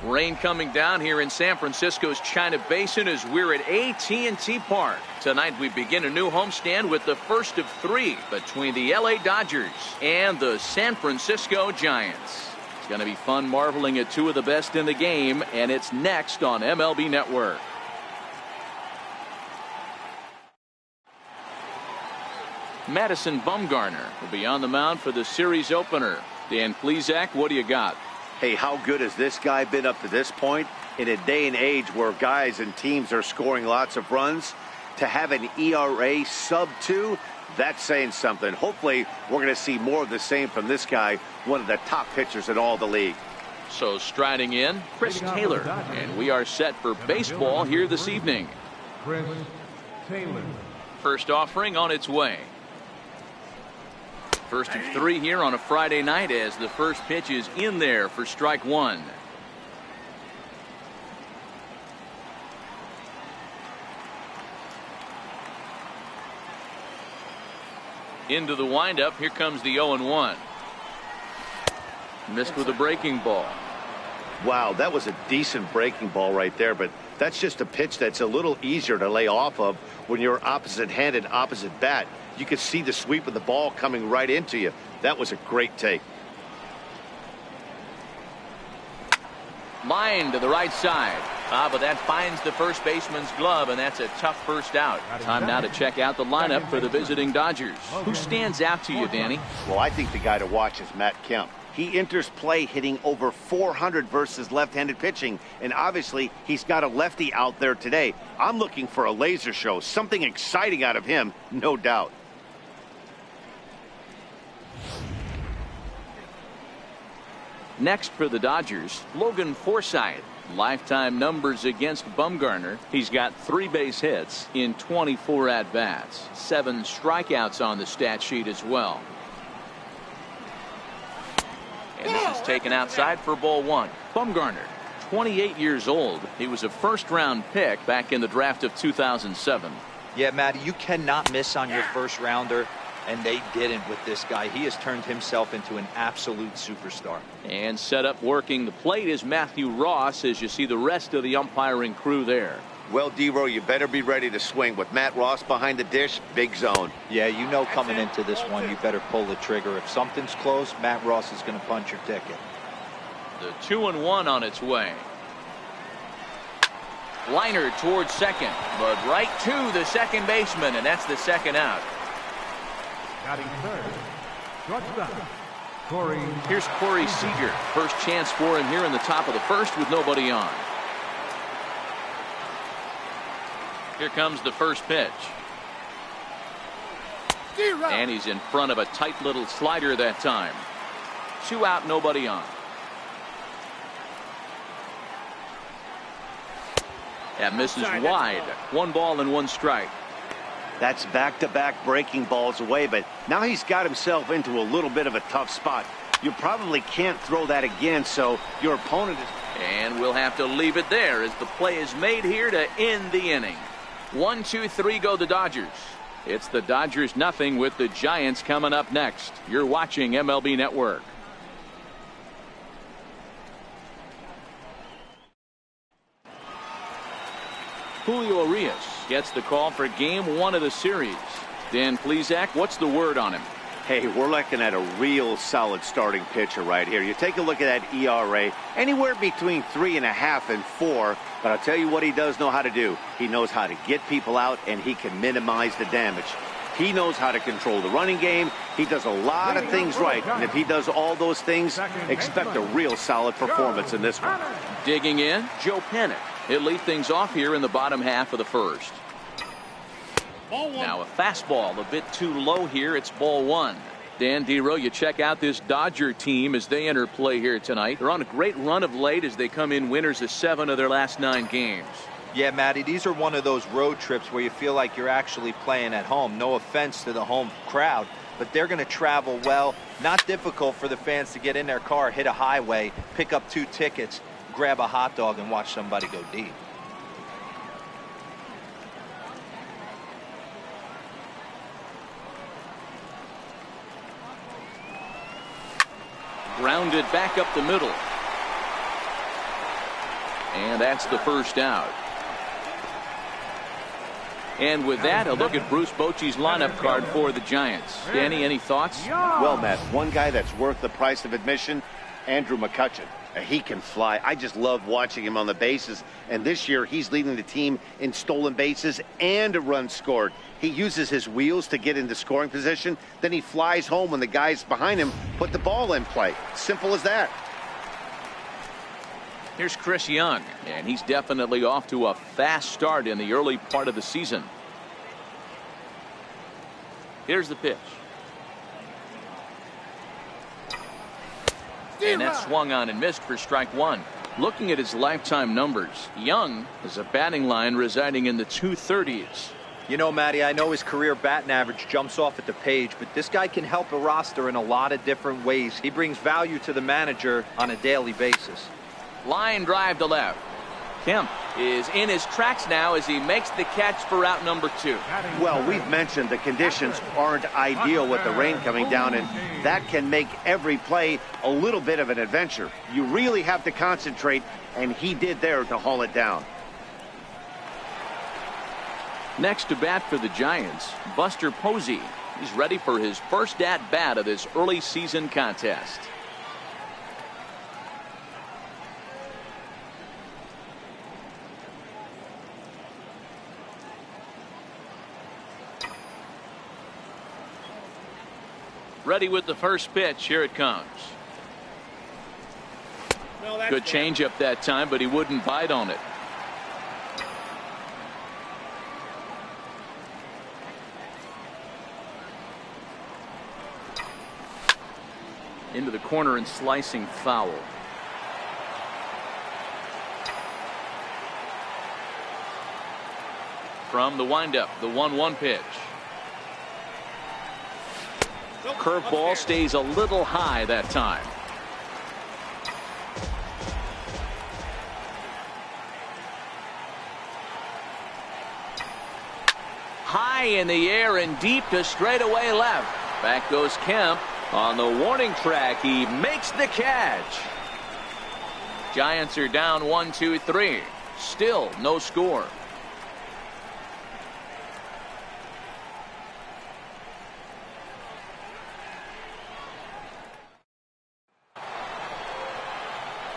Rain coming down here in San Francisco's China Basin as we're at AT&T Park. Tonight we begin a new homestand with the first of 3 between the LA Dodgers and the San Francisco Giants. It's going to be fun marveling at 2 of the best in the game, and it's next on MLB Network. Madison Bumgarner will be on the mound for the series opener. Dan Plesac, what do you got? Hey, how good has this guy been up to this point? In a day and age where guys and teams are scoring lots of runs, to have an ERA sub 2, that's saying something. Hopefully, we're going to see more of the same from this guy, one of the top pitchers in all the league. So striding in, Chris Taylor, and we are set for baseball here this evening. Chris Taylor. First offering on its way. First of 3 here on a Friday night as the first pitch is in there for strike 1. Into the windup. Here comes the 0-1. Missed with a breaking ball. Wow, that was a decent breaking ball right there, but that's just a pitch that's a little easier to lay off of when you're opposite-handed, opposite bat. You could see the sweep of the ball coming right into you. That was a great take. Line to the right side. But that finds the first baseman's glove, and that's a tough first out. Time now to check out the lineup for the visiting Dodgers. Who stands out to you, Danny? Well, I think the guy to watch is Matt Kemp. He enters play hitting over 400 versus left-handed pitching, and obviously he's got a lefty out there today. I'm looking for a laser show, something exciting out of him, no doubt. Next for the Dodgers, Logan Forsythe. Lifetime numbers against Bumgarner. He's got 3 base hits in 24 at-bats. 7 strikeouts on the stat sheet as well. And this is taken outside for ball 1. Bumgarner, 28 years old. He was a first-round pick back in the draft of 2007. Yeah, Matty, you cannot miss on your first-rounder, and they didn't with this guy. He has turned himself into an absolute superstar. And set up working the plate is Matthew Ross as you see the rest of the umpiring crew there. Well, D-Row, you better be ready to swing. With Matt Ross behind the dish, big zone. Yeah, you know coming into this one, you better pull the trigger. If something's close, Matt Ross is going to punch your ticket. The 2-1 on its way. Liner towards second, but right to the second baseman, and that's the second out. Batting third, shortstop, Corey. Here's Corey Seager. First chance for him here in the top of the first with nobody on. Here comes the first pitch. And he's in front of a tight little slider that time. 2 out, nobody on. That misses wide. 1 ball and 1 strike. That's back-to-back breaking balls away, but now he's got himself into a little bit of a tough spot. You probably can't throw that again, so your opponent is... And we'll have to leave it there as the play is made here to end the inning. 1, 2, 3 go the Dodgers. It's the Dodgers nothing with the Giants coming up next. You're watching MLB Network. Julio Urias gets the call for game 1 of the series. Dan Plesac, what's the word on him? Hey, we're looking at a real solid starting pitcher right here. You take a look at that ERA, anywhere between 3.5 and 4. But I'll tell you what he does know how to do. He knows how to get people out, and he can minimize the damage. He knows how to control the running game. He does a lot of things right. And if he does all those things, expect a real solid performance in this one. Digging in, Joe Pennick. He'll lead things off here in the bottom half of the first. Now a fastball a bit too low here. It's ball 1. Dan D-Row, you check out this Dodger team as they enter play here tonight. They're on a great run of late as they come in winners of 7 of their last 9 games. Yeah, Matty, these are one of those road trips where you feel like you're actually playing at home. No offense to the home crowd, but they're going to travel well. Not difficult for the fans to get in their car, hit a highway, pick up 2 tickets, grab a hot dog, and watch somebody go deep. Grounded back up the middle. And that's the first out. And with that, a look at Bruce Bochy's lineup card for the Giants. Danny, any thoughts? Well, Matt, one guy that's worth the price of admission, Andrew McCutchen. He can fly. I just love watching him on the bases. And this year, he's leading the team in stolen bases and a run scored. He uses his wheels to get into scoring position. Then he flies home when the guys behind him put the ball in play. Simple as that. Here's Chris Young, and he's definitely off to a fast start in the early part of the season. Here's the pitch. And that swung on and missed for strike one. Looking at his lifetime numbers, Young has a batting line residing in the 230s. You know, Matty, I know his career batting average jumps off at the page, but this guy can help a roster in a lot of different ways. He brings value to the manager on a daily basis. Line drive to left. Kemp is in his tracks now as he makes the catch for out number 2. Well, we've mentioned the conditions aren't ideal with the rain coming down, and that can make every play a little bit of an adventure. You really have to concentrate, and he did there to haul it down. Next to bat for the Giants, Buster Posey. He's ready for his first at-bat of this early season contest. Ready with the first pitch. Here it comes. Good changeup that time, but he wouldn't bite on it. Into the corner and slicing foul. From the windup, the 1-1 pitch. Curveball stays a little high that time. High in the air and deep to straightaway left. Back goes Kemp. On the warning track, he makes the catch. Giants are down 1-2-3. Still no score.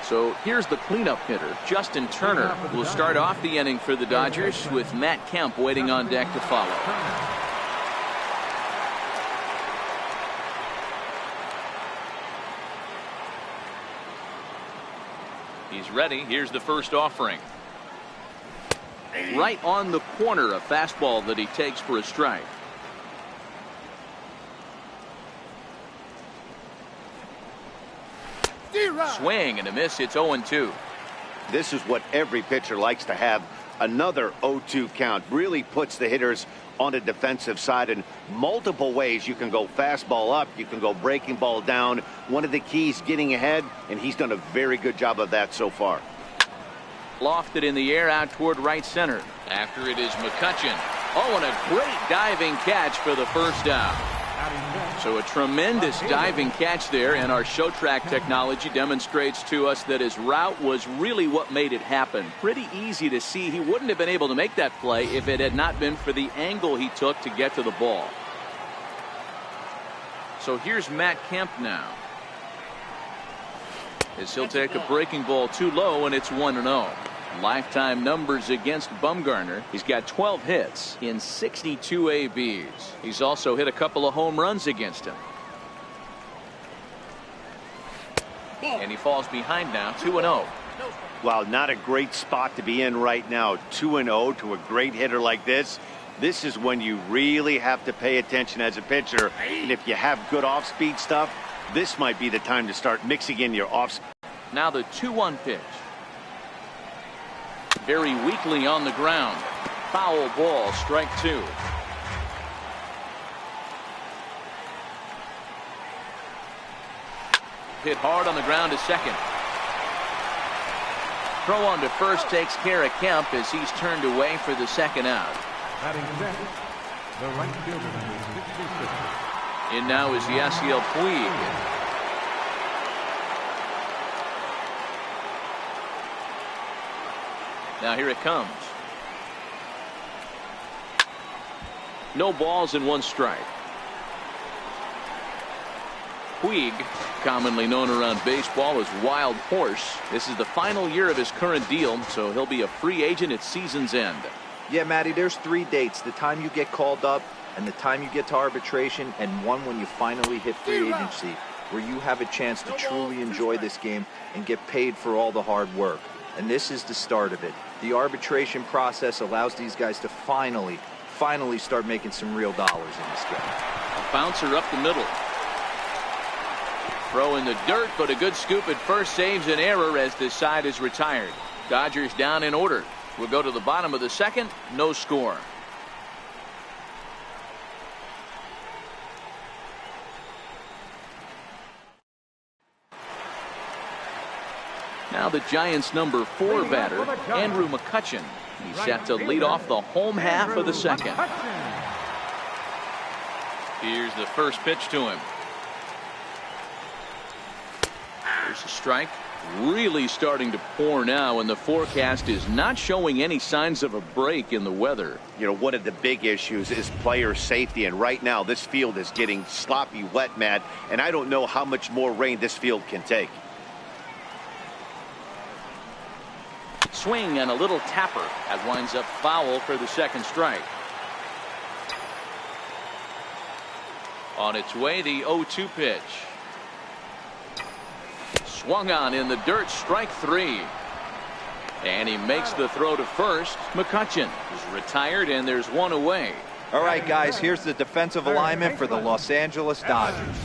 So here's the cleanup hitter, Justin Turner, will start off the inning for the Dodgers with Matt Kemp waiting on deck to follow. He's ready. Here's the first offering. Right on the corner, a fastball that he takes for a strike. Swing and a miss. It's 0-2. This is what every pitcher likes to have. Another 0-2 count really puts the hitters on the defensive side in multiple ways. You can go fastball up, you can go breaking ball down. One of the keys, getting ahead, and he's done a very good job of that so far. Lofted in the air out toward right center. After it is McCutchen. Oh, and a great diving catch for the first down. So a tremendous diving catch there, and our show track technology demonstrates to us that his route was really what made it happen. Pretty easy to see he wouldn't have been able to make that play if it had not been for the angle he took to get to the ball. So here's Matt Kemp now, as he'll take a breaking ball too low, and it's 1-0. Lifetime numbers against Bumgarner. He's got 12 hits in 62 ABs. He's also hit a couple of home runs against him. And he falls behind now, 2-0. Wow, not a great spot to be in right now. 2-0 to a great hitter like this. This is when you really have to pay attention as a pitcher. And if you have good off-speed stuff, this might be the time to start mixing in your off-speed. Now the 2-1 pitch. Very weakly on the ground. Foul ball, strike 2. Hit hard on the ground to second. Throw on to first takes care of Kemp as he's turned away for the second out. The right fielder, number 66. In now is Yasiel Puig. Now here it comes. No balls and 1 strike. Puig, commonly known around baseball as Wild Horse. This is the final year of his current deal, so he'll be a free agent at season's end. Yeah, Matty, there's 3 dates. The time you get called up and the time you get to arbitration, and one when you finally hit free agency, where you have a chance to truly enjoy this game and get paid for all the hard work. And this is the start of it. The arbitration process allows these guys to finally start making some real dollars in this game. A bouncer up the middle. Throw in the dirt, but a good scoop at first saves an error as this side is retired. Dodgers down in order. We'll go to the bottom of the second. No score. Now the Giants' number 4 batter, Andrew McCutchen. He's set to lead off the home half of the second. Here's the first pitch to him. There's a strike. Really starting to pour now, and the forecast is not showing any signs of a break in the weather. You know, one of the big issues is player safety, and right now this field is getting sloppy wet, Matt, and I don't know how much more rain this field can take. Swing and a little tapper. That winds up foul for the second strike. On its way, the 0-2 pitch. Swung on in the dirt, strike 3. And he makes the throw to first. McCutchen is retired, and there's 1 away. All right, guys, here's the defensive alignment for the Los Angeles Dodgers.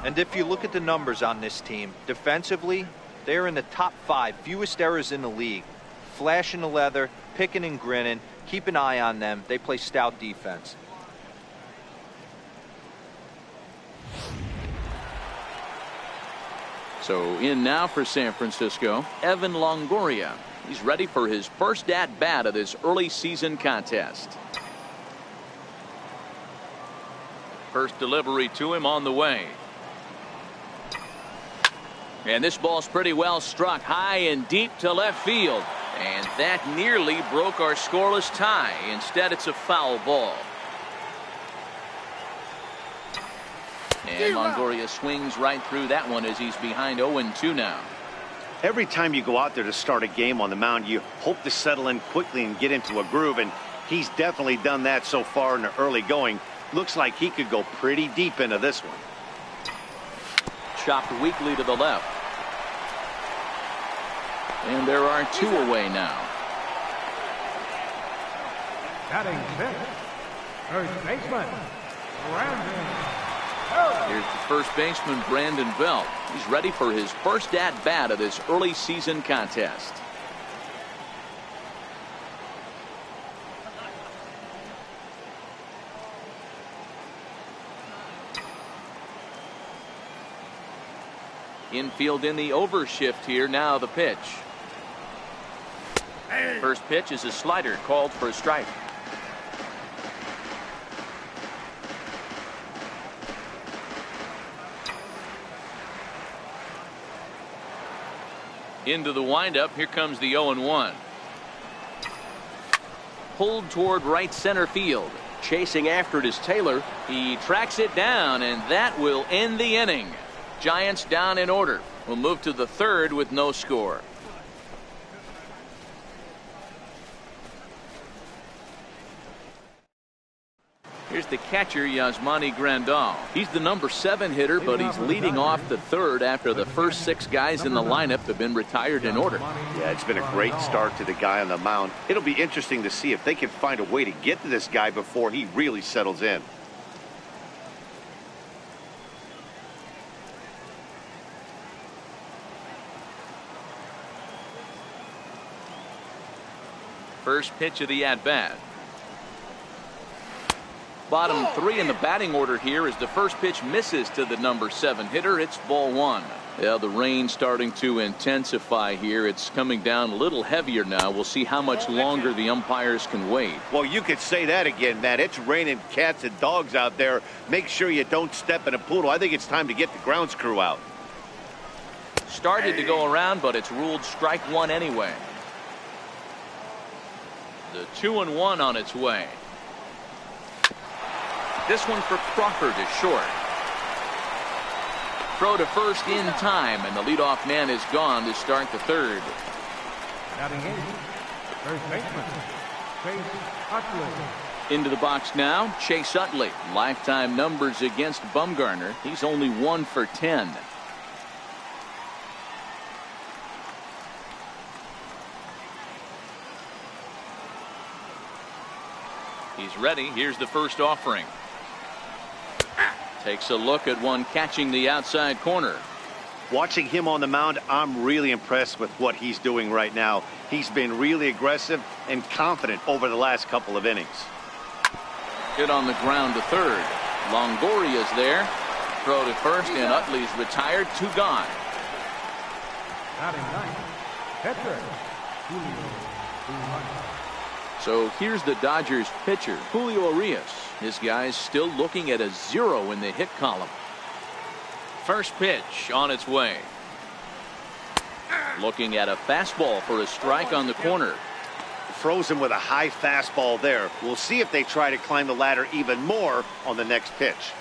And if you look at the numbers on this team, defensively, they're in the top 5, fewest errors in the league. Flashing the leather, picking and grinning. Keep an eye on them. They play stout defense. So in now for San Francisco, Evan Longoria. He's ready for his first at-bat of this early season contest. First delivery to him on the way. And this ball's pretty well struck high and deep to left field. And that nearly broke our scoreless tie. Instead, it's a foul ball. And Longoria swings right through that one as he's behind 0-2 now. Every time you go out there to start a game on the mound, you hope to settle in quickly and get into a groove, and he's definitely done that so far in the early going. Looks like he could go pretty deep into this one. Chopped weakly to the left. And there are 2 away now. Batting 6th, first baseman, Brandon. Here's the first baseman, Brandon Belt. He's ready for his first at-bat of this early season contest. Infield in the overshift here. Now the pitch. First pitch is a slider called for a strike. Into the windup. Here comes the 0-1. Pulled toward right center field. Chasing after it is Taylor. He tracks it down, and that will end the inning. Giants down in order. We'll move to the 3rd with no score. Here's the catcher, YASMANI GRANDAL. He's the number 7 hitter, but he's leading off the 3rd after the first 6 guys in the lineup have been retired in order. Yeah, it's been a great start to the guy on the mound. It'll be interesting to see if they can find a way to get to this guy before he really settles in. First pitch of the at-bat. Bottom 3 in the batting order here as the first pitch misses to the number 7 hitter. It's ball 1. Yeah, the rain starting to intensify here. It's coming down a little heavier now. We'll see how much longer the umpires can wait. Well, you could say that again, Matt. It's raining cats and dogs out there. Make sure you don't step in a poodle. I think it's time to get the grounds crew out. Started to go around, but it's ruled strike 1 anyway. The 2-1 on its way. This one for Crawford is short. Throw to first in time, and the leadoff man is gone to start the third. Batting in, first baseman, Chase Utley. Into the box now, Chase Utley. Lifetime numbers against Bumgarner. He's only 1 for 10. He's ready. Here's the first offering. Takes a look at one catching the outside corner. Watching him on the mound, I'm really impressed with what he's doing right now. He's been really aggressive and confident over the last couple of innings. Hit on the ground to third. Longoria's there. Throw to first, and Utley's retired. 2 gone. Batting ninth, pitcher, Julio. So here's the Dodgers pitcher, Julio Urias. This guy's still looking at a 0 in the hit column. First pitch on its way. Looking at a fastball for a strike on the corner. Frozen with a high fastball there. We'll see if they try to climb the ladder even more on the next pitch.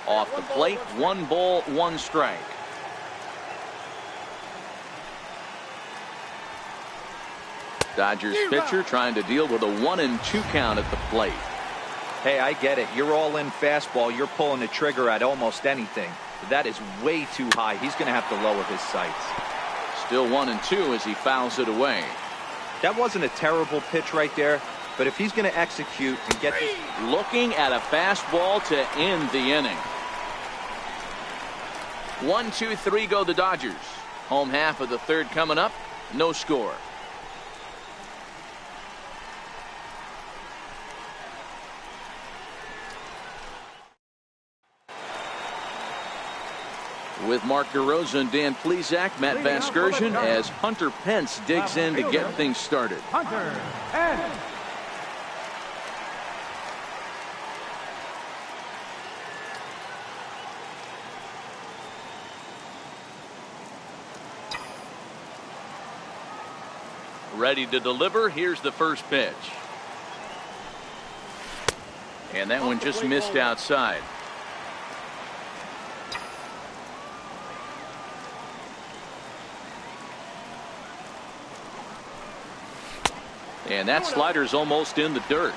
Off the plate, 1 ball, 1 strike. Dodgers pitcher trying to deal with a 1-2 count at the plate. Hey, I get it. You're all in fastball. You're pulling the trigger at almost anything. But that is way too high. He's going to have to lower his sights. Still 1-2 as he fouls it away. That wasn't a terrible pitch right there. But if he's going to execute and get this... Looking at a fastball to end the inning. 1-2-3 go the Dodgers. Home half of the third coming up. No score. With Mark DeRosa and Dan Plesac, Matt Vasgersian as Hunter Pence digs in to get things started. Hunter Pence. Ready to deliver. Here's the first pitch. And that one just missed outside. And that slider's almost in the dirt.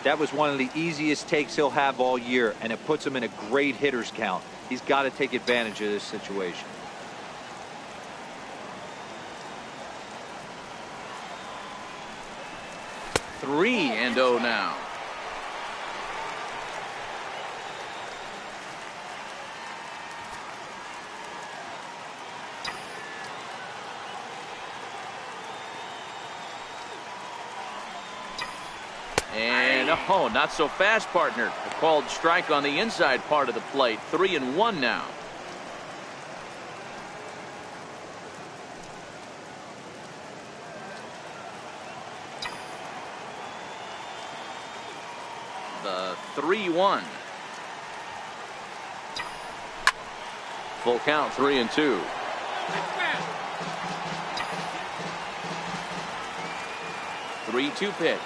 That was one of the easiest takes he'll have all year, and it puts him in a great hitter's count. He's got to take advantage of this situation. Three and 0 now. And oh, not so fast, partner. A called strike on the inside part of the plate. 3-1 now. The 3-1. Full count, 3-2. 3-2 pitch.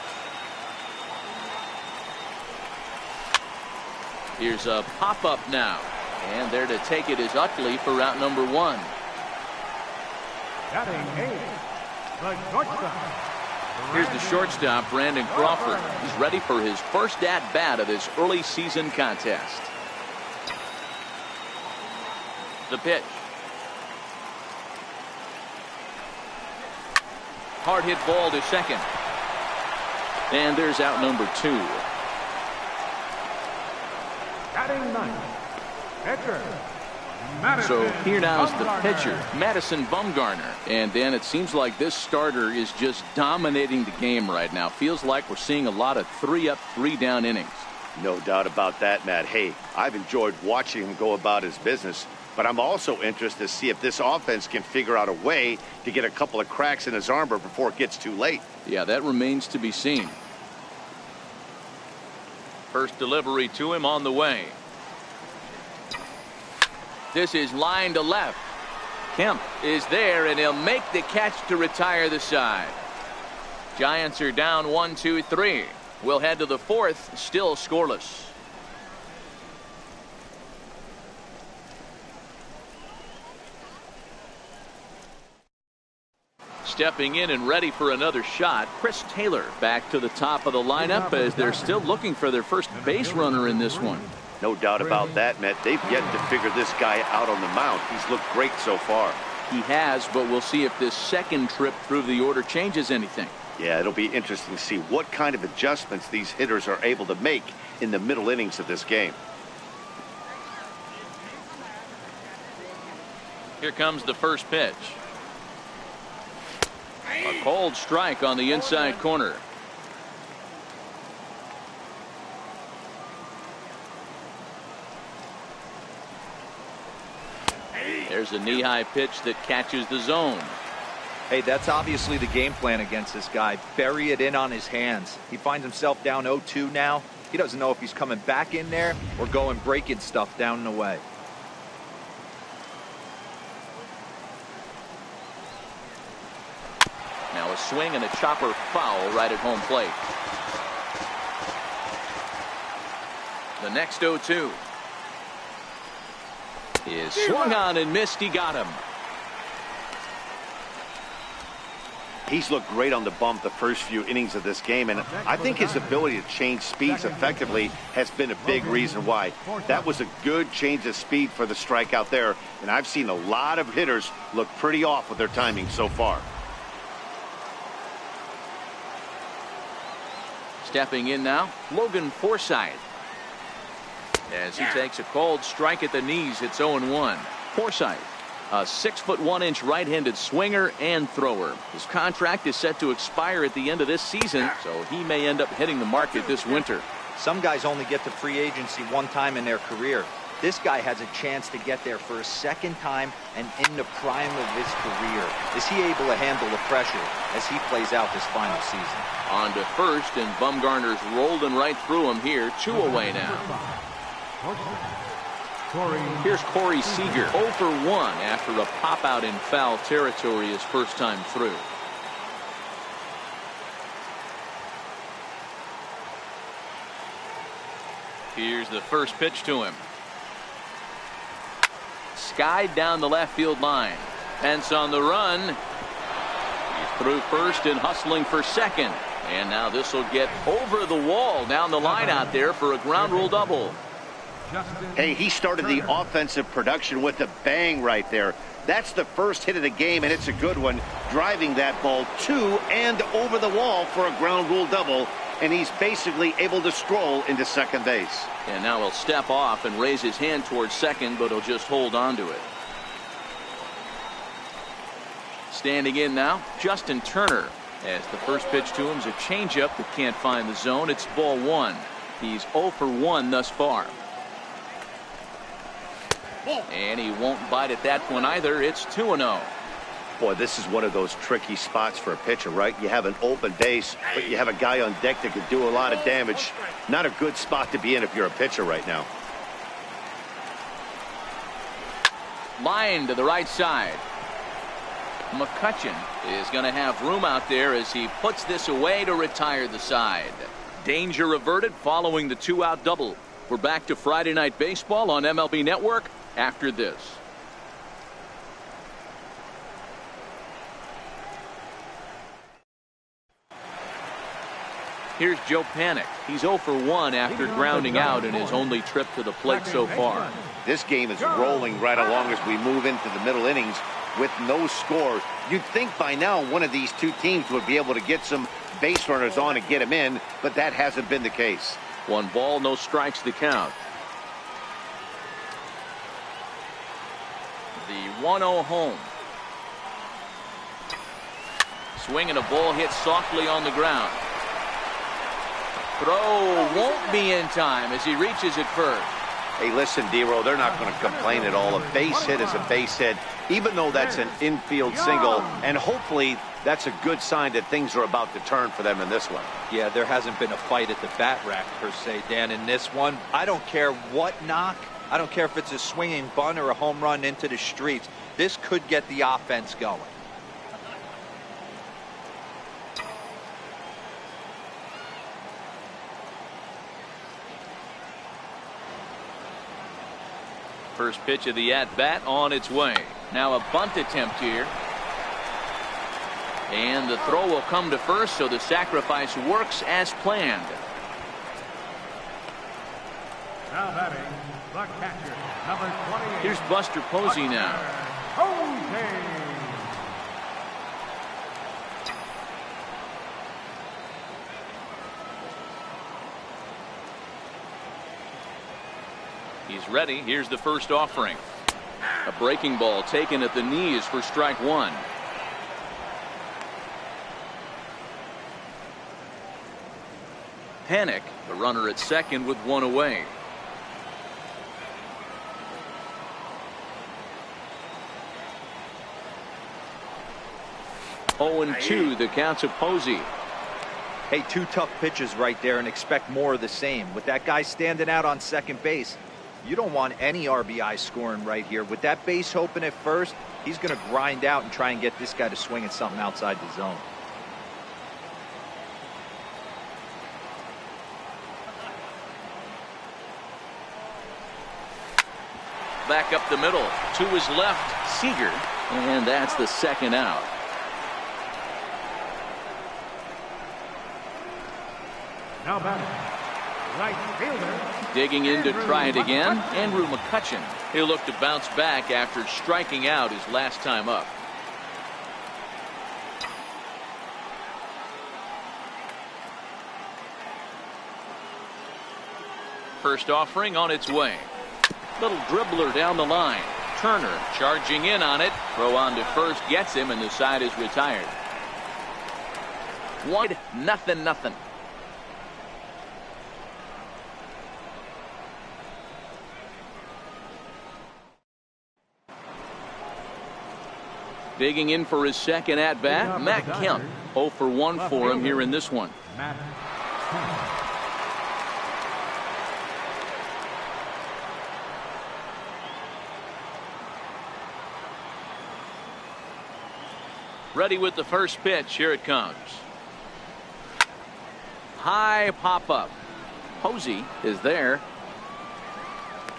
Here's a pop-up now. And there to take it is Utley for route number 1. Batting eighth, the shortstop. Here's the shortstop, Brandon Crawford. He's ready for his first at-bat of this early season contest. The pitch. Hard hit ball to second. And there's out number 2. Batting ninth, pitcher, Madison. So here now is the Bumgarner. pitcher, Madison Bumgarner. And then it seems like this starter is just dominating the game right now. Feels like we're seeing a lot of 3-up, 3-down innings. No doubt about that, Matt. Hey, I've enjoyed watching him go about his business, but I'm also interested to see if this offense can figure out a way to get a couple of cracks in his armor before it gets too late. Yeah, that remains to be seen. First delivery to him on the way. This is line to left. Kemp is there, and he'll make the catch to retire the side. Giants are down 1-2-3. We'll head to the fourth, still scoreless. Stepping in and ready for another shot, Chris Taylor back to the top of the lineup as they're still looking for their first base runner in this one. No doubt about that, Matt. They've yet to figure this guy out on the mound. He's looked great so far. He has, but we'll see if this second trip through the order changes anything. Yeah, it'll be interesting to see what kind of adjustments these hitters are able to make in the middle innings of this game. Here comes the first pitch. A cold strike on the inside corner. There's a knee-high pitch that catches the zone. Hey, that's obviously the game plan against this guy. Bury it in on his hands. He finds himself down 0-2 now. He doesn't know if he's coming back in there or going breaking stuff down and away. Now a swing and a chopper foul right at home plate. The next 0-2 is swung on and missed. He got him. He's looked great on the bump the first few innings of this game, and I think his ability to change speeds effectively has been a big reason why. That was a good change of speed for the strikeout there, and I've seen a lot of hitters look pretty off with their timing so far. Stepping in now, Logan Forsythe. As he takes a cold strike at the knees, it's 0-1. Forsythe, a 6'1" right-handed swinger and thrower. His contract is set to expire at the end of this season, so he may end up hitting the market this winter. Some guys only get to free agency one time in their career. This guy has a chance to get there for a second time and in the prime of his career. Is he able to handle the pressure as he plays out this final season? On to first, and Bumgarner's rolling right through him here. 2 away now. Here's Corey Seager, 0 for 1 after a pop-out in foul territory his first time through. Here's the first pitch to him. Skied down the left field line. Pence on the run. He's through first and hustling for second. And now this will get over the wall down the line out there for a ground rule double. Hey, he started the offensive production with a bang right there. That's the first hit of the game, and it's a good one, driving that ball to and over the wall for a ground rule double, and he's basically able to stroll into second base. And now he'll step off and raise his hand towards second, but he'll just hold on to it. Standing in now, Justin Turner. As the first pitch to him is a changeup that can't find the zone. It's ball 1. He's 0 for 1 thus far. And he won't bite at that one either. It's 2-0. Boy, this is one of those tricky spots for a pitcher, right? You have an open base, but you have a guy on deck that could do a lot of damage. Not a good spot to be in if you're a pitcher right now. Line to the right side. McCutchen is going to have room out there as he puts this away to retire the side. Danger averted following the 2-out double. We're back to Friday Night Baseball on MLB Network after this. Here's Joe Panik. He's 0 for 1 after grounding out in his only trip to the plate so far. This game is rolling right along as we move into the middle innings with no score. You'd think by now one of these two teams would be able to get some base runners on and get them in, but that hasn't been the case. 1 ball, no strikes to count. The 1-0 home. Swing and a ball hit softly on the ground. Throw won't be in time as he reaches it first. Hey, listen, D-Row, they're not going to complain at all. A base hit is a base hit, even though that's an infield single, and hopefully that's a good sign that things are about to turn for them in this one. Yeah, there hasn't been a fight at the bat rack per se, Dan, in this one. I don't care what knock. I don't care if it's a swinging bunt or a home run into the streets. This could get the offense going. First pitch of the at-bat on its way. Now a bunt attempt here. And the throw will come to first, so the sacrifice works as planned. Now batting, the catcher, number 28. Here's Buster Posey now. Posey. He's ready. Here's the first offering. A breaking ball taken at the knees for strike one. Panic, the runner at second with one away. Oh, and 2, the count to Posey. Hey, 2 tough pitches right there, and expect more of the same. With that guy standing out on second base, you don't want any RBI scoring right here. With that base open at first, he's going to grind out and try and get this guy to swing at something outside the zone. Back up the middle. To his left, Seager. And that's the second out. Now batting, right fielder. Digging in to try it again, Andrew McCutchen. He'll look to bounce back after striking out his last time up. First offering on its way. Little dribbler down the line. Turner charging in on it. Throw on to first gets him, and the side is retired. 1-0. Digging in for his second at bat, Matt Kemp. 0 for 1 for him here in this one. Matt Kemp. Ready with the first pitch. Here it comes. High pop up. Posey is there.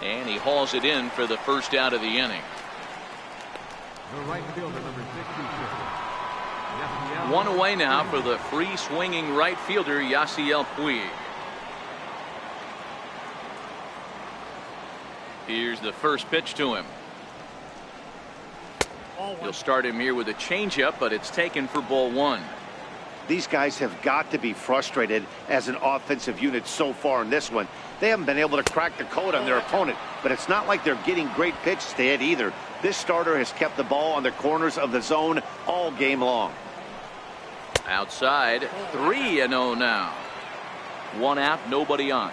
And he hauls it in for the first out of the inning. The right fielder, number 62. One away now for the free swinging right fielder, Yasiel Puig. Here's the first pitch to him. He'll start him here with a changeup, but it's taken for ball one. These guys have got to be frustrated as an offensive unit so far in this one. They haven't been able to crack the code on their opponent, but it's not like they're getting great pitches to hit either. This starter has kept the ball on the corners of the zone all game long. Outside, 3-0 now. One out, nobody on.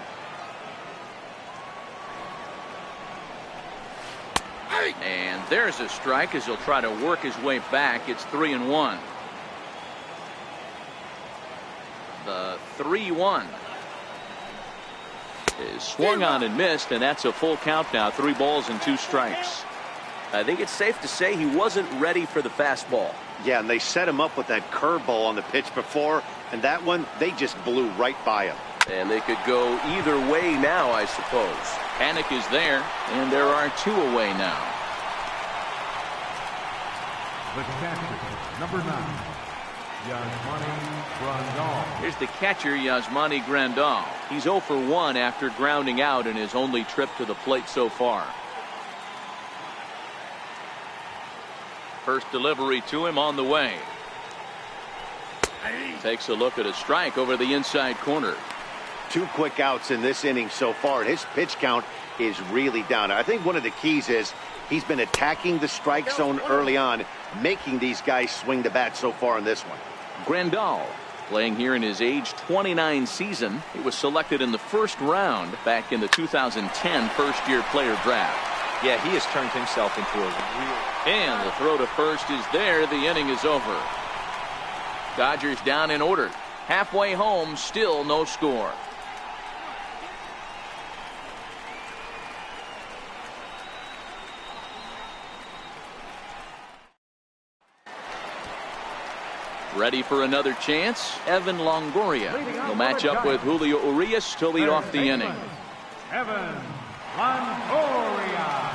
And there's a strike as he'll try to work his way back. It's 3-1. The 3-1 is swung on and missed, and that's a full count now. 3 balls and 2 strikes. I think it's safe to say he wasn't ready for the fastball. Yeah, and they set him up with that curveball on the pitch before, and that one, they just blew right by him. And they could go either way now, I suppose. Panic is there, and there are 2 away now. The catcher, number 9, YASMANI GRANDAL. Here's the catcher, YASMANI GRANDAL. He's 0 for 1 after grounding out in his only trip to the plate so far. First delivery to him on the way. Takes a look at a strike over the inside corner. 2 quick outs in this inning so far, and his pitch count is really down. I think one of the keys is he's been attacking the strike zone early on, making these guys swing the bat so far in this one. Grandal playing here in his age 29 season. He was selected in the first round back in the 2010 first-year player draft. Yeah, he has turned himself into a real... And the throw to first is there. The inning is over. Dodgers down in order. Halfway home, still no score. Ready for another chance? Evan Longoria will match up with Julio Urias to lead off the inning. Evan Longoria.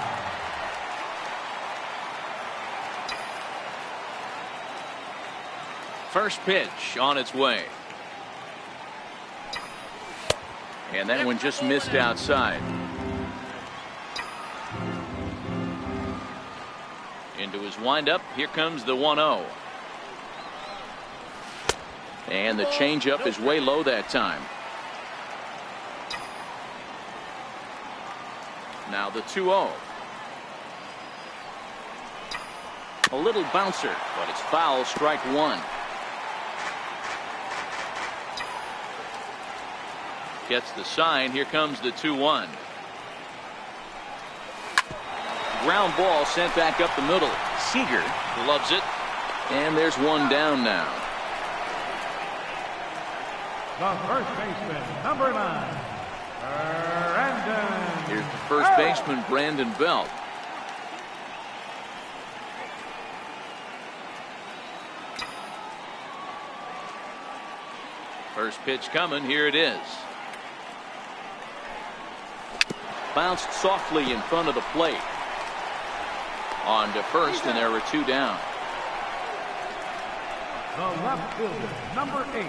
First pitch on its way. And that one just missed outside. Into his windup. Here comes the 1-0. And the changeup is way low that time. Now the 2-0. A little bouncer, but it's foul, strike one. Gets the sign. Here comes the 2-1. Ground ball sent back up the middle. Seager loves it. And there's one down now. The first baseman, number 9, Brandon. Here's the first baseman, Brandon Belt. First pitch coming. Here it is. Bounced softly in front of the plate. On to first, and there were two down. The left fielder, number 8,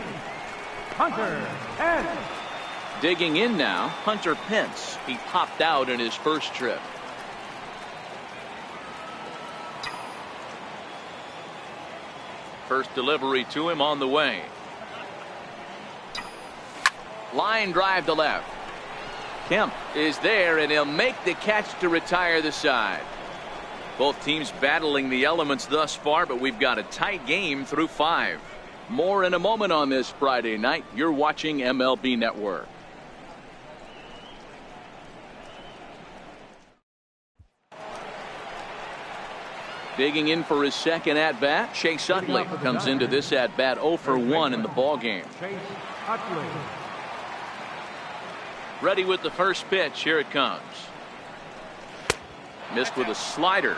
Hunter Pence. Digging in now, Hunter Pence. He popped out in his first trip. First delivery to him on the way. Line drive to left. Kemp is there, and he'll make the catch to retire the side. Both teams battling the elements thus far, but we've got a tight game through 5. More in a moment on this Friday night. You're watching MLB Network. Digging in for his second at-bat, Chase Utley comes into this at-bat 0 for 1 in the ballgame. Chase Utley. Ready with the first pitch. Here it comes. Missed with a slider.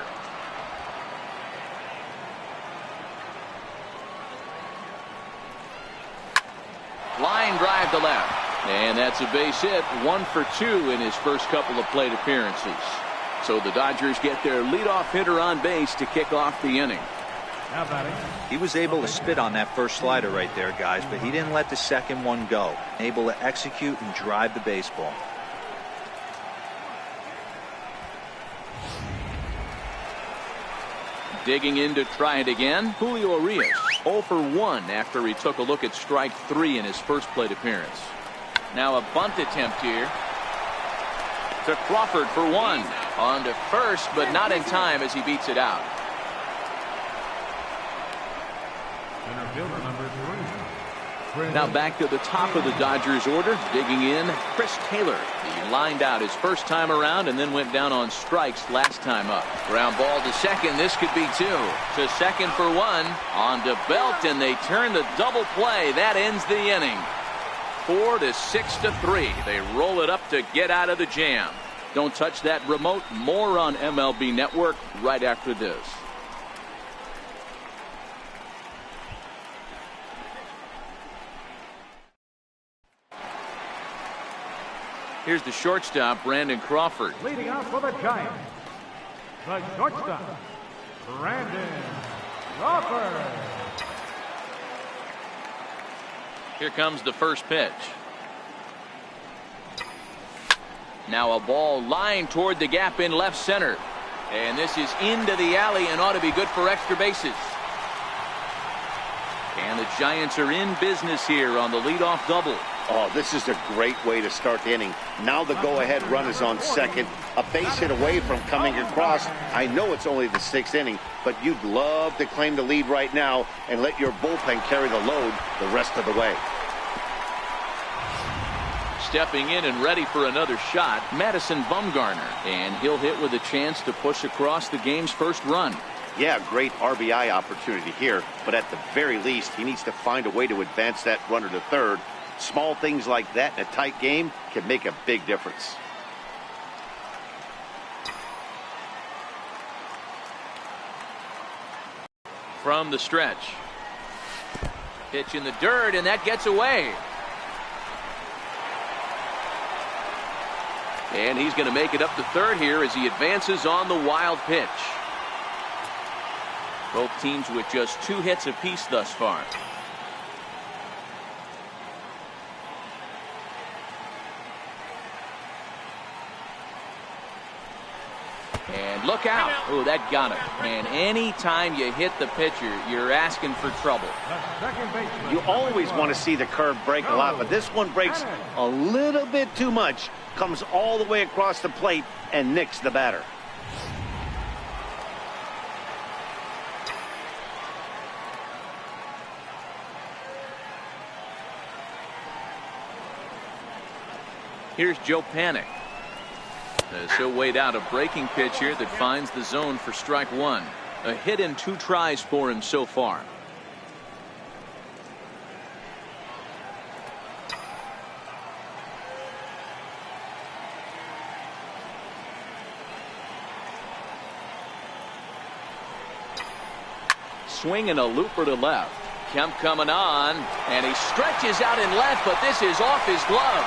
Line drive to left. And that's a base hit. 1 for 2 in his first couple of plate appearances. So the Dodgers get their leadoff hitter on base to kick off the inning. Now batting. He was able to spit on that first slider right there, guys, but he didn't let the second one go. Able to execute and drive the baseball. Digging in to try it again, Julio Urias 0 for 1 after he took a look at strike 3 in his first plate appearance. Now a bunt attempt here to Crawford for 1. On to first, but not in time as he beats it out. Center fielder, number 3. Now back to the top of the Dodgers order. Digging in, Chris Taylor. He lined out his first time around and then went down on strikes last time up. Ground ball to second. This could be 2. To second for 1. On to Belt, and they turn the double play. That ends the inning. 4 to 6 to 3. They roll it up to get out of the jam. Don't touch that remote. More on MLB Network right after this. Here's the shortstop, Brandon Crawford. Leading off for the Giants, the shortstop, Brandon Crawford. Here comes the first pitch. Now a ball lined toward the gap in left center. And this is into the alley and ought to be good for extra bases. And the Giants are in business here on the leadoff double. Oh, this is a great way to start the inning. Now the go-ahead run is on second. A base hit away from coming across. I know it's only the 6th inning, but you'd love to claim the lead right now and let your bullpen carry the load the rest of the way. Stepping in and ready for another shot, Madison Bumgarner. And he'll hit with a chance to push across the game's first run. Yeah, great RBI opportunity here, but at the very least, he needs to find a way to advance that runner to third. Small things like that in a tight game can make a big difference. From the stretch. Pitch in the dirt, and that gets away. And he's going to make it up to third here as he advances on the wild pitch. Both teams with just 2 hits apiece thus far. And look out. Oh, that got him. And anytime you hit the pitcher, you're asking for trouble. You always want to see the curve break a lot, but this one breaks a little bit too much. Comes all the way across the plate and nicks the batter. Here's Joe Panic. He'll wait out a breaking pitch here that finds the zone for strike one. A hit and 2 tries for him so far. Swing and a looper to left. Kemp coming on, and he stretches out in left, but this is off his glove.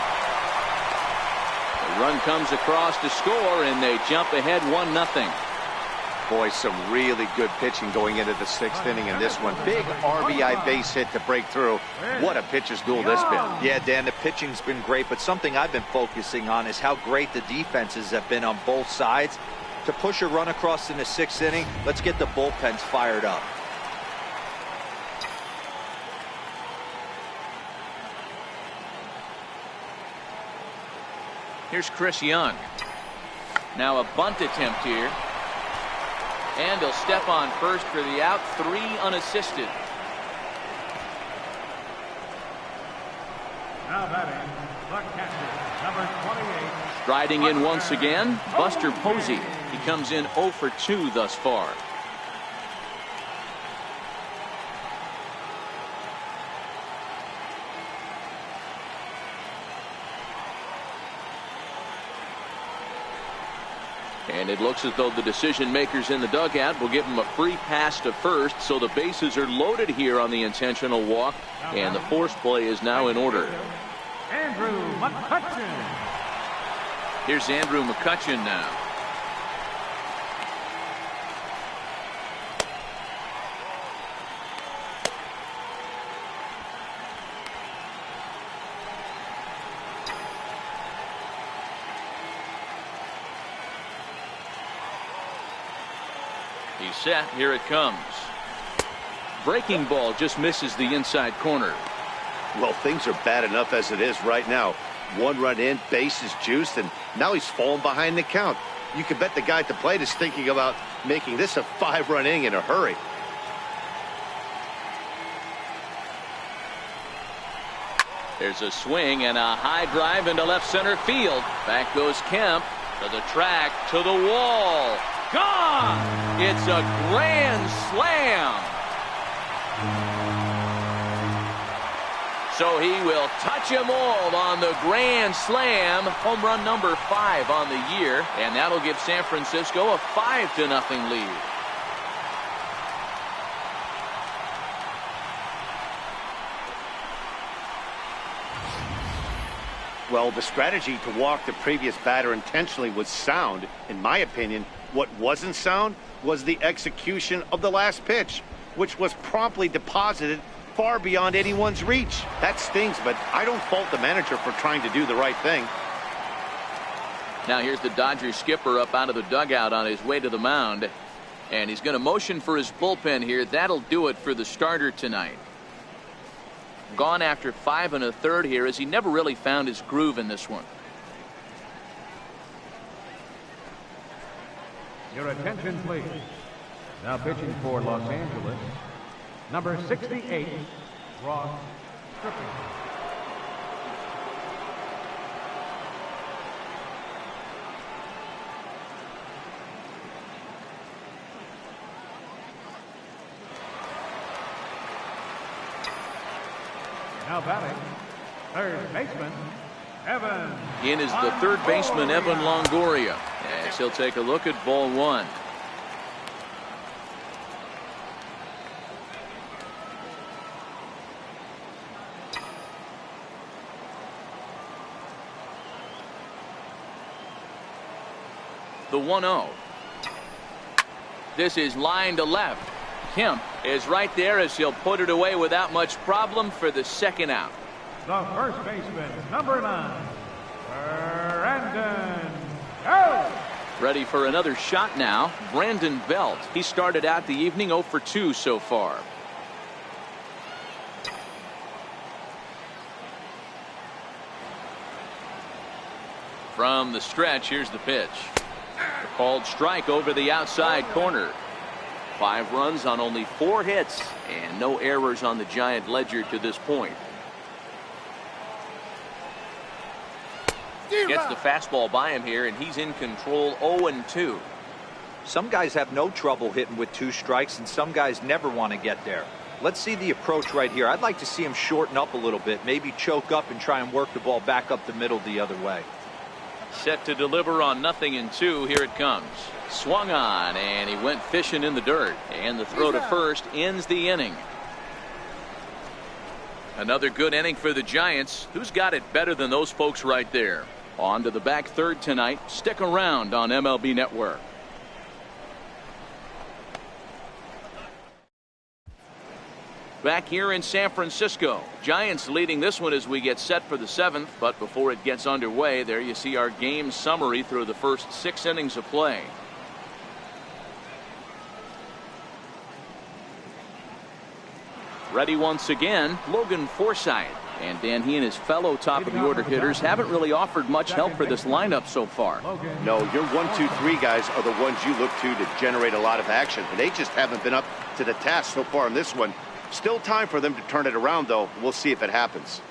The run comes across to score, and they jump ahead 1-0. Boy, some really good pitching going into the 6th inning in this one. Big RBI base hit to break through. What a pitcher's duel this been. Yeah, Dan, the pitching's been great, but something I've been focusing on is how great the defenses have been on both sides. To push a run across in the 6th inning, let's get the bullpens fired up. Here's Chris Young. Now a bunt attempt here. And he'll step on first for the out. 3 unassisted. Now batting, the catcher, number 28. Striding in once again, Buster Posey. He comes in 0 for 2 thus far. And it looks as though the decision makers in the dugout will give him a free pass to first, so the bases are loaded here on the intentional walk, and the force play is now in order. Andrew McCutchen. Here's Andrew McCutchen now. He's set. Here it comes. Breaking ball just misses the inside corner. Well, things are bad enough as it is right now. 1 run in, base is juiced, and now he's falling behind the count. You can bet the guy at the plate is thinking about making this a 5-run inning in a hurry. There's a swing and a high drive into left center field. Back goes Kemp to the track, to the wall. Gone! It's a grand slam. So he will touch them all on the grand slam. Home run number 5 on the year, and that'll give San Francisco a 5-0 lead. Well, the strategy to walk the previous batter intentionally was sound. In my opinion, what wasn't sound was the execution of the last pitch, which was promptly deposited far beyond anyone's reach. That stings, but I don't fault the manager for trying to do the right thing. Now here's the Dodgers skipper up out of the dugout on his way to the mound, and he's going to motion for his bullpen here. That'll do it for the starter tonight. Gone after 5 1/3 here, as he never really found his groove in this one. Your attention, please. Now pitching for Los Angeles, number 68, Ross Stripling. Now batting, third baseman, Evan. In is the third baseman, Evan Longoria, as he'll take a look at ball 1. The 1-0. This is line to left. Kemp is right there as he'll put it away without much problem for the second out. The first baseman, number 9, Brandon. Go! Ready for another shot now. Brandon Belt. He started out the evening 0 for 2 so far. From the stretch, here's the pitch. A called strike over the outside corner. 5 runs on only 4 hits and no errors on the Giant ledger to this point. Gets the fastball by him here, and he's in control 0-2. Some guys have no trouble hitting with 2 strikes, and some guys never want to get there. Let's see the approach right here. I'd like to see him shorten up a little bit, maybe choke up and try and work the ball back up the middle the other way. Set to deliver on 0-2. Here it comes. Swung on, and he went fishing in the dirt. And the throw to first ends the inning. Another good inning for the Giants. Who's got it better than those folks right there? On to the back third tonight. Stick around on MLB Network. Back here in San Francisco, Giants leading this one as we get set for the 7th. But before it gets underway, there you see our game summary through the first 6 innings of play. Ready once again, Logan Forsythe. And Dan, he and his fellow top of the order hitters haven't really offered much help for this lineup so far. No, your 1, 2, 3 guys are the ones you look to generate a lot of action. And they just haven't been up to the task so far in this one. Still time for them to turn it around, though. We'll see if it happens.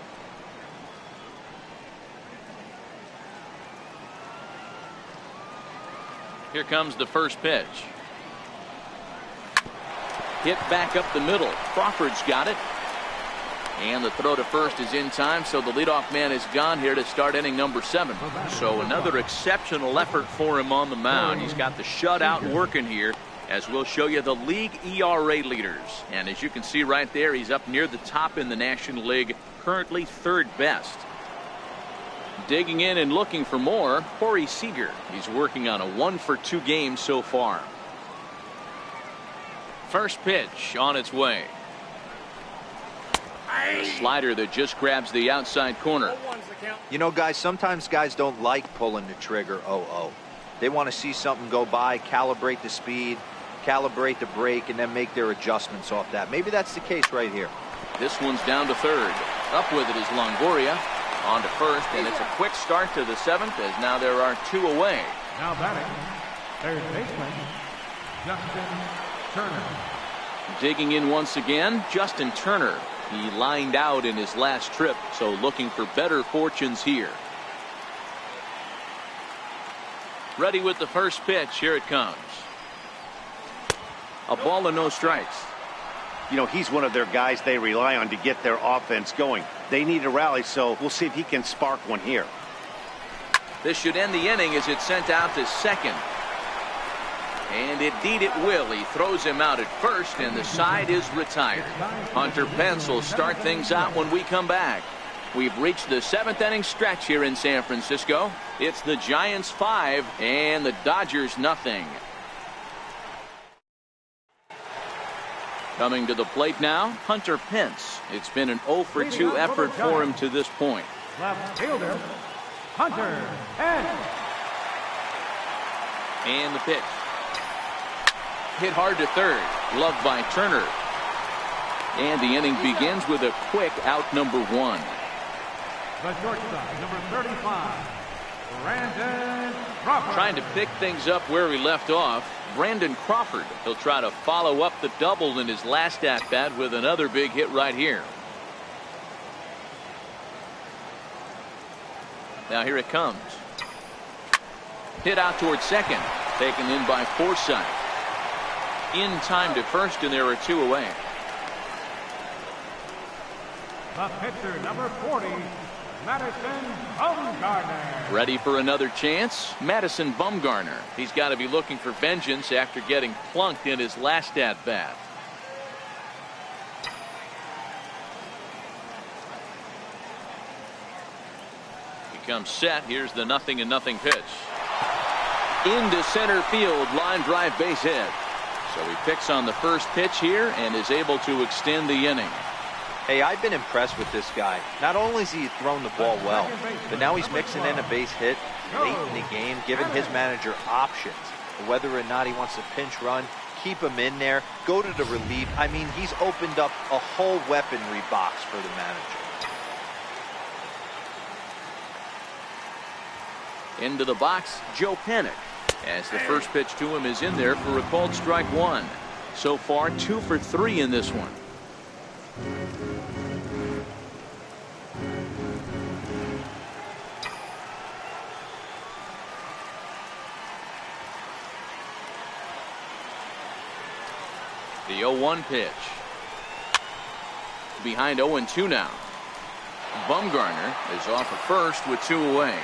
Here comes the first pitch. Hit back up the middle. Crawford's got it. And the throw to first is in time, so the leadoff man is gone here to start inning number 7. So another exceptional effort for him on the mound. He's got the shutout working here, as we'll show you the league ERA leaders. And as you can see right there, he's up near the top in the National League, currently 3rd best. Digging in and looking for more, Corey Seager. He's working on a 1 for 2 game so far. First pitch on its way. A slider that just grabs the outside corner. You know, guys, sometimes guys don't like pulling the trigger 0-0. They want to see something go by, calibrate the speed, calibrate the brake, and then make their adjustments off that. Maybe that's the case right here. This one's down to 3rd. Up with it is Longoria. On to 1st, and it's a quick start to the 7th, as now there are 2 away. Now batting, 3rd baseman, Justin Turner. Digging in once again, Justin Turner. He lined out in his last trip, so looking for better fortunes here. Ready with the first pitch. Here it comes. A ball and no strikes. You know, he's one of their guys they rely on to get their offense going. They need a rally, so we'll see if he can spark one here. This should end the inning as it's sent out to 2nd. And indeed it will. He throws him out at 1st, and the side is retired. Hunter Pence will start things out when we come back. We've reached the 7th inning stretch here in San Francisco. It's the Giants 5 and the Dodgers nothing. Coming to the plate now, Hunter Pence. It's been an 0 for 2 effort for him to this point. Left fielder, Hunter Pence. And the pitch. Hit hard to 3rd. Gloved by Turner. And the inning begins with a quick out number 1. The shortstop, number 35, Brandon Crawford. Trying to pick things up where we left off, Brandon Crawford. He'll try to follow up the double in his last at-bat with another big hit right here. Now here it comes. Hit out towards 2nd. Taken in by Forsythe. In time to 1st, and there are 2 away. The pitcher, number 40, Madison Bumgarner. Ready for another chance? Madison Bumgarner. He's got to be looking for vengeance after getting plunked in his last at-bat. He comes set. Here's the 0-0 pitch. Into center field, line drive base hit. So he picks on the first pitch here and is able to extend the inning. Hey, I've been impressed with this guy. Not only has he thrown the ball well, but now he's mixing in a base hit late in the game, giving his manager options. Whether or not he wants to pinch run, keep him in there, go to the relief. I mean, he's opened up a whole weaponry box for the manager. Into the box, Joe Panik. As the first pitch to him is in there for a called strike one. So far, 2 for 3 in this one. The 0-1 pitch. Behind 0-2 now. Bumgarner is off at first with 2 away.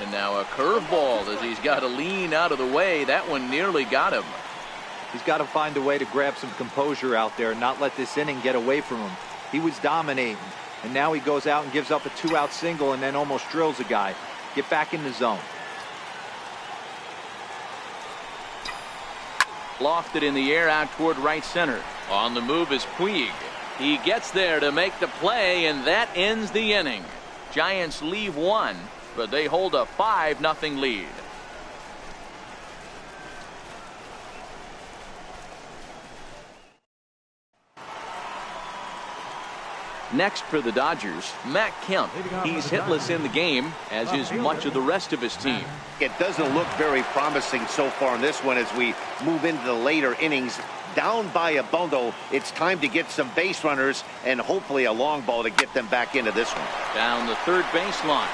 And now a curveball as he's got to lean out of the way. That one nearly got him. He's got to find a way to grab some composure out there and not let this inning get away from him. He was dominating, and now he goes out and gives up a 2-out single and then almost drills a guy. Get back in the zone. Lofted in the air out toward right center. On the move is Puig. He gets there to make the play, and that ends the inning. Giants leave 1, but they hold a 5-0 lead. Next for the Dodgers, Matt Kemp. He's hitless in the game, as is much of the rest of his team. It doesn't look very promising so far in this one as we move into the later innings. Down by a bundle, it's time to get some base runners and hopefully a long ball to get them back into this one. Down the third baseline.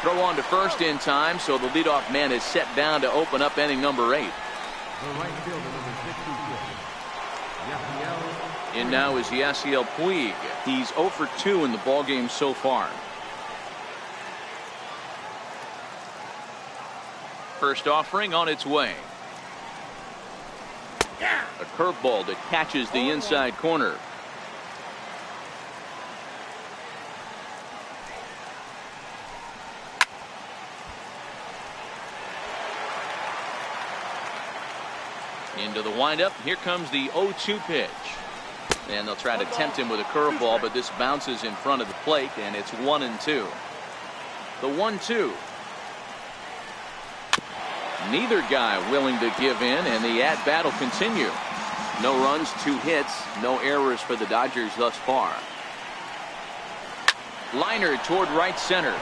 Throw on to first in time, so the leadoff man is set down to open up inning number 8. The right fielder, number 66. In now is Yasiel Puig. He's 0 for 2 in the ballgame so far. First offering on its way. A curveball that catches the inside corner. Into the windup. Here comes the 0-2 pitch. And they'll try to tempt him with a curveball, but this bounces in front of the plate, and it's 1-2. The 1-2. Neither guy willing to give in, and the at-bat will continue. No runs, 2 hits, no errors for the Dodgers thus far. Liner toward right center.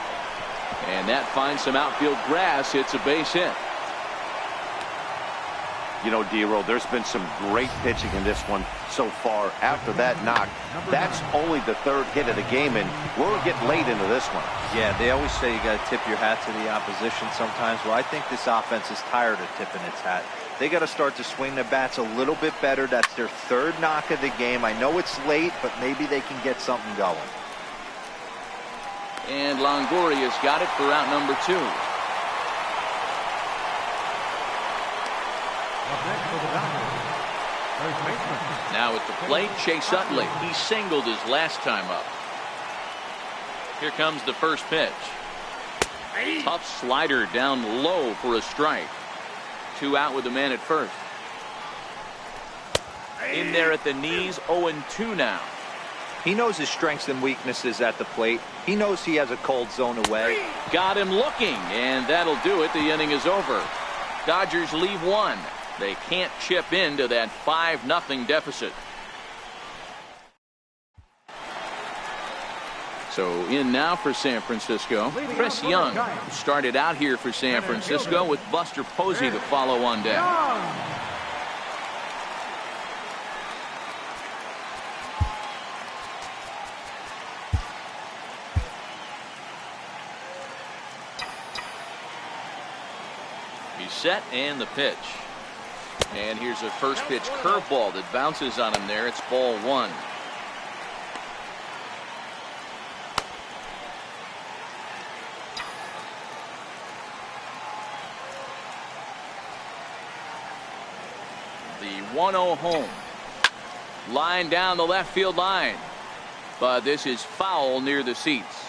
And that finds some outfield grass. It's a base hit. You know, D-Roll, there's been some great pitching in this one so far. After that knock, that's only the 3rd hit of the game, and we're getting late into this one. Yeah, they always say you got to tip your hat to the opposition sometimes. Well, I think this offense is tired of tipping its hat. They got to start to swing the bats a little bit better. That's their 3rd knock of the game. I know it's late, but maybe they can get something going. And Longoria's got it for out number 2. Now at the plate, Chase Utley. He singled his last time up. Here comes the first pitch. Tough slider down low for a strike. 2 out with the man at first. In there at the knees, 0-2 now. He knows his strengths and weaknesses at the plate. He knows he has a cold zone away. Got him looking, and that'll do it. The inning is over. Dodgers leave 1. They can't chip into that 5-0 deficit. So in now for San Francisco, Chris Young, who started out here for San Francisco with Buster Posey to follow on deck. He's set, and the pitch. And here's a first pitch curveball that bounces on him there. It's ball 1. The 1-0 home. Line down the left field line. But this is foul near the seats.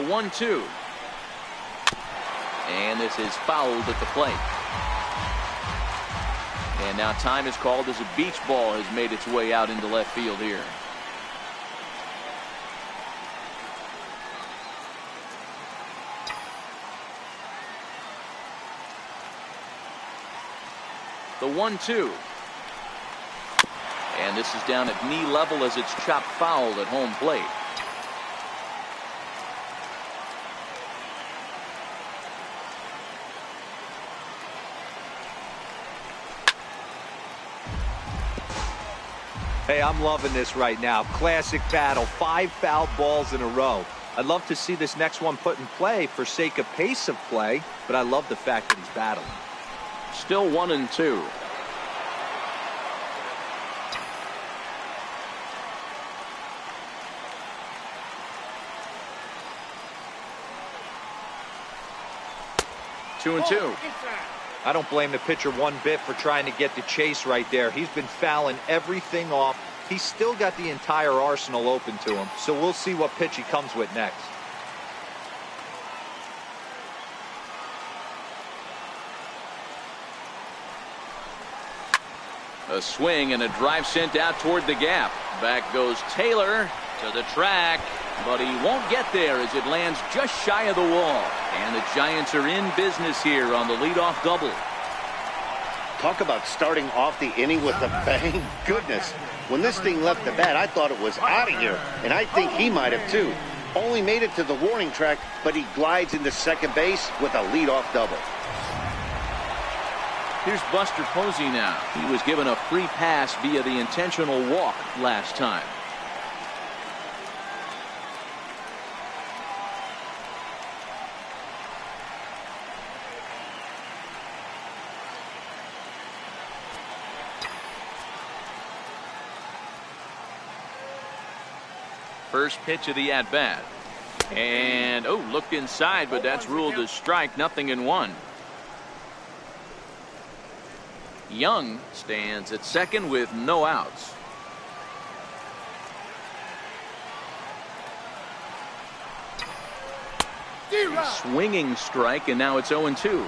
1-2. And this is fouled at the plate. And now time is called as a beach ball has made its way out into left field here. The 1-2. And this is down at knee level as it's chopped foul at home plate. Hey, I'm loving this right now. Classic battle. 5 foul balls in a row. I'd love to see this next one put in play for sake of pace of play, but I love the fact that he's battling. Still 1-2. Two and two. I don't blame the pitcher one bit for trying to get the chase right there. He's been fouling everything off. He's still got the entire arsenal open to him, so we'll see what pitch he comes with next. A swing and a drive sent out toward the gap. Back goes Taylor to the track, but he won't get there as it lands just shy of the wall. And the Giants are in business here on the leadoff double. Talk about starting off the inning with a bang. Goodness, when this thing left the bat, I thought it was out of here, and I think he might have too. Only made it to the warning track, but he glides into second base with a leadoff double. Here's Buster Posey now. He was given a free pass via the intentional walk last time. First pitch of the at-bat. And, oh, looked inside, but that's ruled a strike. 0-1. Young stands at second with no outs. Swinging strike, and now it's 0-2.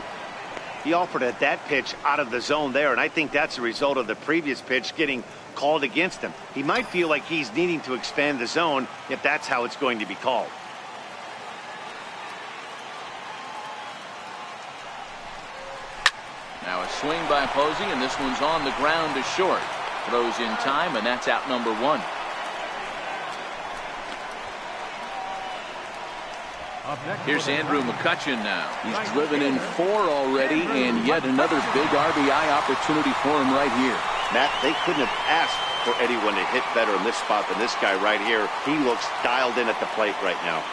He offered at that pitch out of the zone there, and I think that's a result of the previous pitch getting called against him. He might feel like he's needing to expand the zone if that's how it's going to be called. Now a swing by Posey, and this one's on the ground to short. Throws in time, and that's out number 1. Here's Andrew McCutchen now. He's driven in 4 already, and yet another big RBI opportunity for him right here. Matt, they couldn't have asked for anyone to hit better in this spot than this guy right here. He looks dialed in at the plate right now.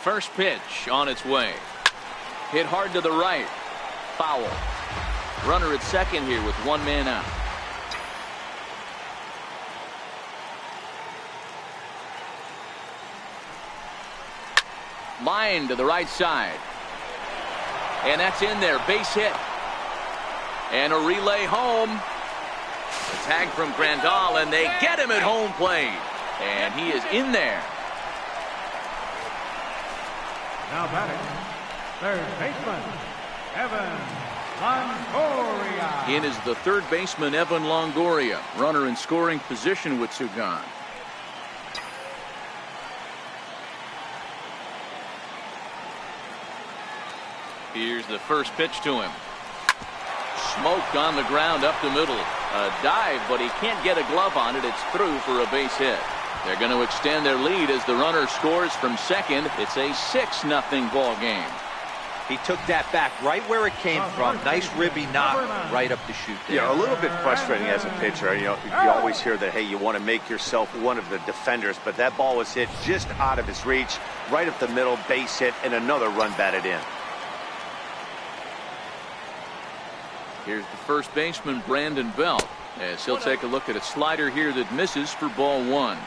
First pitch on its way. Hit hard to the right. Foul. Runner at second here with 1 man out. Line to the right side. And that's in there. Base hit. And a relay home. A tag from GRANDAL, and they get him at home plate. And he is in there. Now batting, third baseman, Evan Longoria. In is the third baseman, Evan Longoria. Runner in scoring position with 2 gone. Here's the first pitch to him. Smoked on the ground up the middle. A dive, but he can't get a glove on it. It's through for a base hit. They're going to extend their lead as the runner scores from second. It's a 6-0 ball game. He took that back right where it came from. Nice ribby knock right up the chute there. Yeah, a little bit frustrating as a pitcher. You know, you always hear that, hey, you want to make yourself one of the defenders, but that ball was hit just out of his reach, right up the middle, base hit, and another run batted in. Here's the first baseman, Brandon Belt, as he'll take a look at a slider here that misses for ball 1.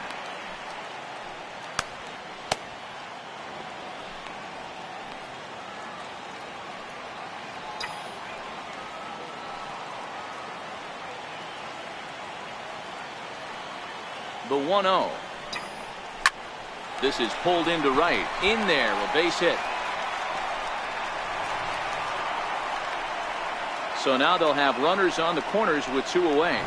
The 1-0. This is pulled into right. In there, a base hit. So now they'll have runners on the corners with 2 away.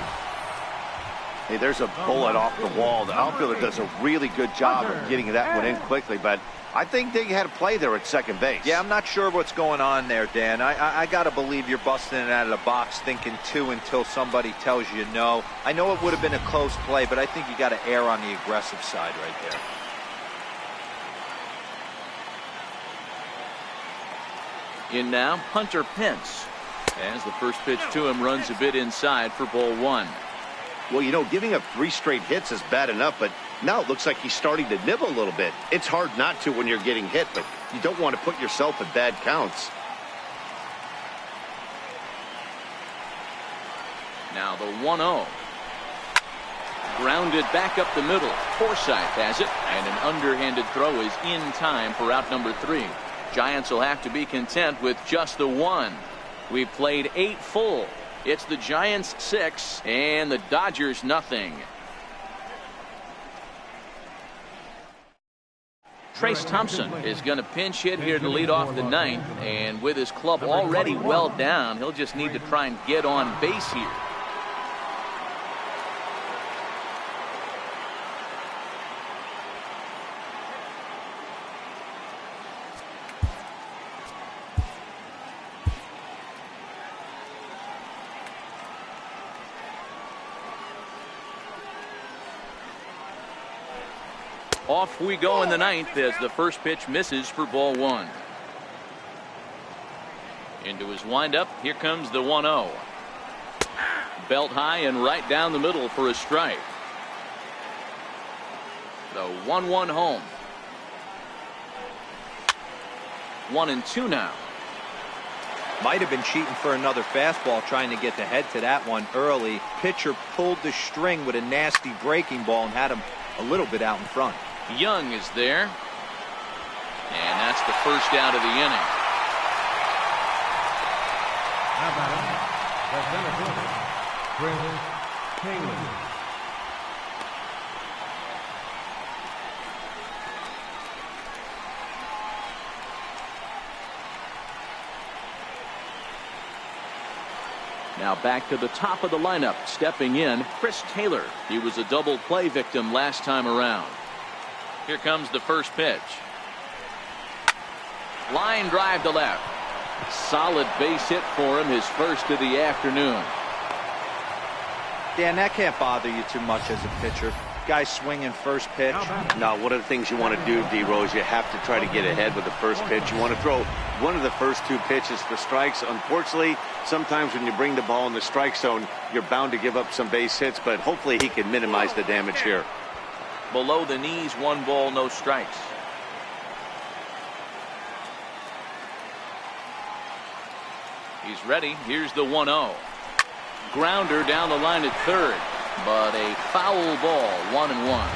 Hey, there's a bullet off the wall. The outfielder does a really good job of getting that one in quickly, but I think they had a play there at second base. Yeah, I'm not sure what's going on there, Dan. I got to believe you're busting it out of the box thinking 2 until somebody tells you no. I know it would have been a close play, but I think you got to err on the aggressive side right there. In now, Hunter Pence. As the first pitch to him runs a bit inside for ball 1. Well, you know, giving up 3 straight hits is bad enough, but now it looks like he's starting to nibble a little bit. It's hard not to when you're getting hit, but you don't want to put yourself in bad counts. Now the 1-0. Grounded back up the middle. Forsythe has it, and an underhanded throw is in time for out number 3. Giants will have to be content with just the 1. We've played 8 full. It's the Giants 6 and the Dodgers nothing. Trace Thompson is going to pinch hit here to lead off the 9th, and with his club already well down, he'll just need to try and get on base here. Off we go in the 9th as the first pitch misses for ball 1. Into his windup, here comes the 1-0. Belt high and right down the middle for a strike. The 1-1 home. 1-2 now. Might have been cheating for another fastball, trying to get the head to that one early. Pitcher pulled the string with a nasty breaking ball and had him a little bit out in front. Young is there, and that's the first out of the inning. Now batting, the center fielder, Chris Taylor. Now back to the top of the lineup, stepping in, Chris Taylor. He was a double play victim last time around. Here comes the first pitch. Line drive to left. Solid base hit for him, his first of the afternoon. Dan, that can't bother you too much as a pitcher. Guy swinging first pitch. Now, one of the things you want to do, D-Rose, you have to try to get ahead with the first pitch. You want to throw one of the first 2 pitches for strikes. Unfortunately, sometimes when you bring the ball in the strike zone, you're bound to give up some base hits, but hopefully he can minimize the damage here. Below the knees, 1 ball, no strikes. He's ready. Here's the 1-0. Grounder down the line at third, but a foul ball, 1-1.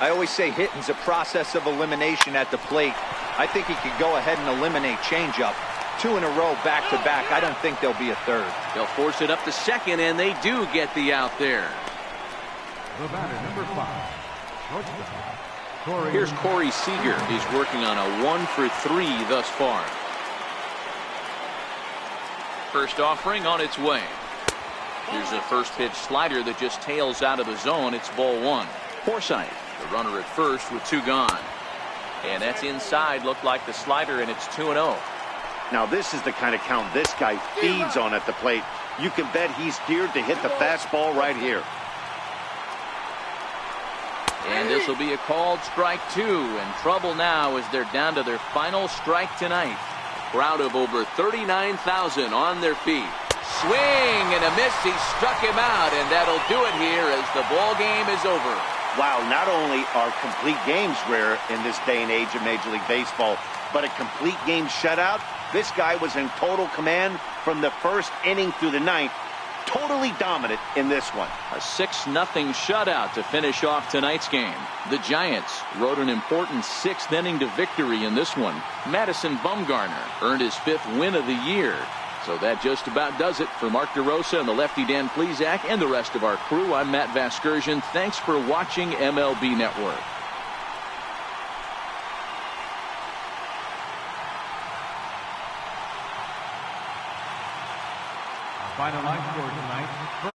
I always say hitting's a process of elimination at the plate. I think he could go ahead and eliminate changeup. 2 in a row back to back. I don't think there'll be a third. They'll force it up to second, and they do get the out there. The batter, number 5, shortstop. Here's Corey Seager. He's working on a 1 for 3 thus far. First offering on its way. Here's a first pitch slider that just tails out of the zone. It's ball 1. Forsythe, the runner at first with 2 gone. And that's inside. Looked like the slider, and it's 2-0. Now, this is the kind of count this guy feeds on at the plate. You can bet he's geared to hit the fastball right here. And this will be a called strike 2. And trouble now as they're down to their final strike tonight. Crowd of over 39,000 on their feet. Swing and a miss. He struck him out, and that'll do it here as the ball game is over. Wow, not only are complete games rare in this day and age of Major League Baseball, but a complete game shutout. This guy was in total command from the first inning through the 9th. Totally dominant in this one. A 6-0 shutout to finish off tonight's game. The Giants rode an important 6th inning to victory in this one. Madison Bumgarner earned his 5th win of the year. So that just about does it. For Mark DeRosa and the lefty Dan Plesac and the rest of our crew, I'm Matt Vasgersian. Thanks for watching MLB Network. Final line score tonight.